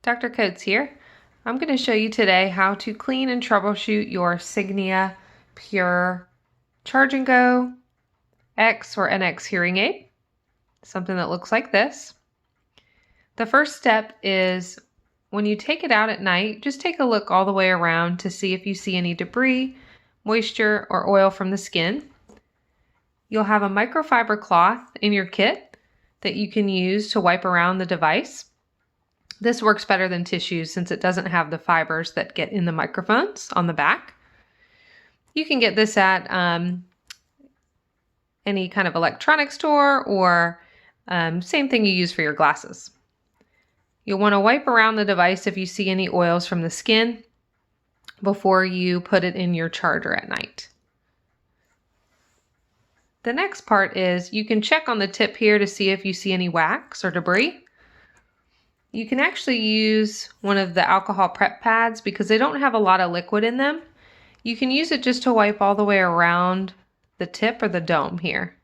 Dr. Coates here. I'm going to show you today how to clean and troubleshoot your Signia Pure Charge and Go X or NX hearing aid. Something that looks like this. The first step is when you take it out at night, just take a look all the way around to see if you see any debris, moisture, or oil from the skin. You'll have a microfiber cloth in your kit that you can use to wipe around the device. This works better than tissues since it doesn't have the fibers that get in the microphones on the back. You can get this at any kind of electronic store or same thing you use for your glasses. You'll want to wipe around the device if you see any oils from the skin before you put it in your charger at night. The next part is you can check on the tip here to see if you see any wax or debris. You can actually use one of the alcohol prep pads because they don't have a lot of liquid in them. You can use it just to wipe all the way around the tip or the dome here.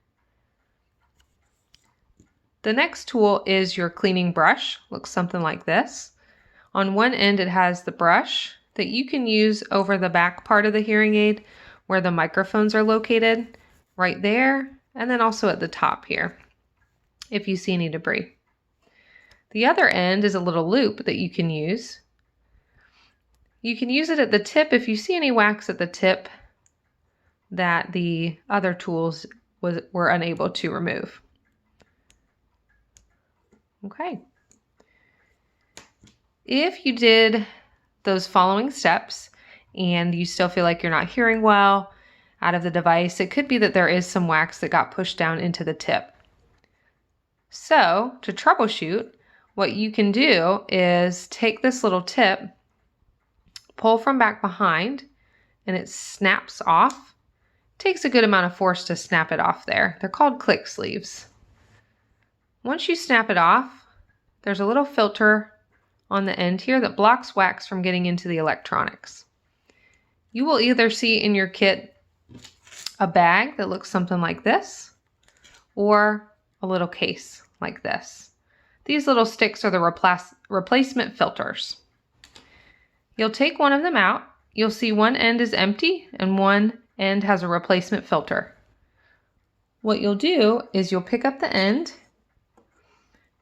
The next tool is your cleaning brush. Looks something like this. On one end it has the brush that you can use over the back part of the hearing aid where the microphones are located, right there, and then also at the top here if you see any debris. The other end is a little loop that you can use. You can use it at the tip if you see any wax at the tip that the other tools were unable to remove. Okay. If you did those following steps and you still feel like you're not hearing well out of the device, it could be that there is some wax that got pushed down into the tip. So to troubleshoot, what you can do is take this little tip, pull from back behind, and it snaps off. It takes a good amount of force to snap it off there. They're called click sleeves. Once you snap it off, there's a little filter on the end here that blocks wax from getting into the electronics. You will either see in your kit a bag that looks something like this, or a little case like this. These little sticks are the replacement filters. You'll take one of them out. You'll see one end is empty and one end has a replacement filter. What you'll do is you'll pick up the end,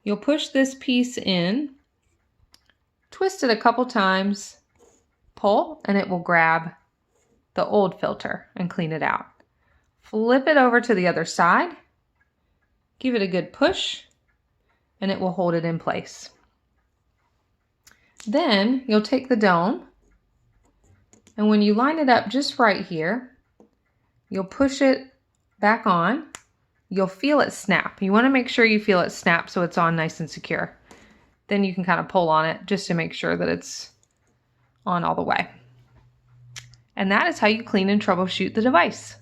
you'll push this piece in, twist it a couple times, pull, and it will grab the old filter and clean it out. Flip it over to the other side, give it a good push, and it will hold it in place. Then you'll take the dome, and when you line it up just right here, you'll push it back on. You'll feel it snap. You want to make sure you feel it snap so it's on nice and secure. Then you can kind of pull on it just to make sure that it's on all the way. And that is how you clean and troubleshoot the device.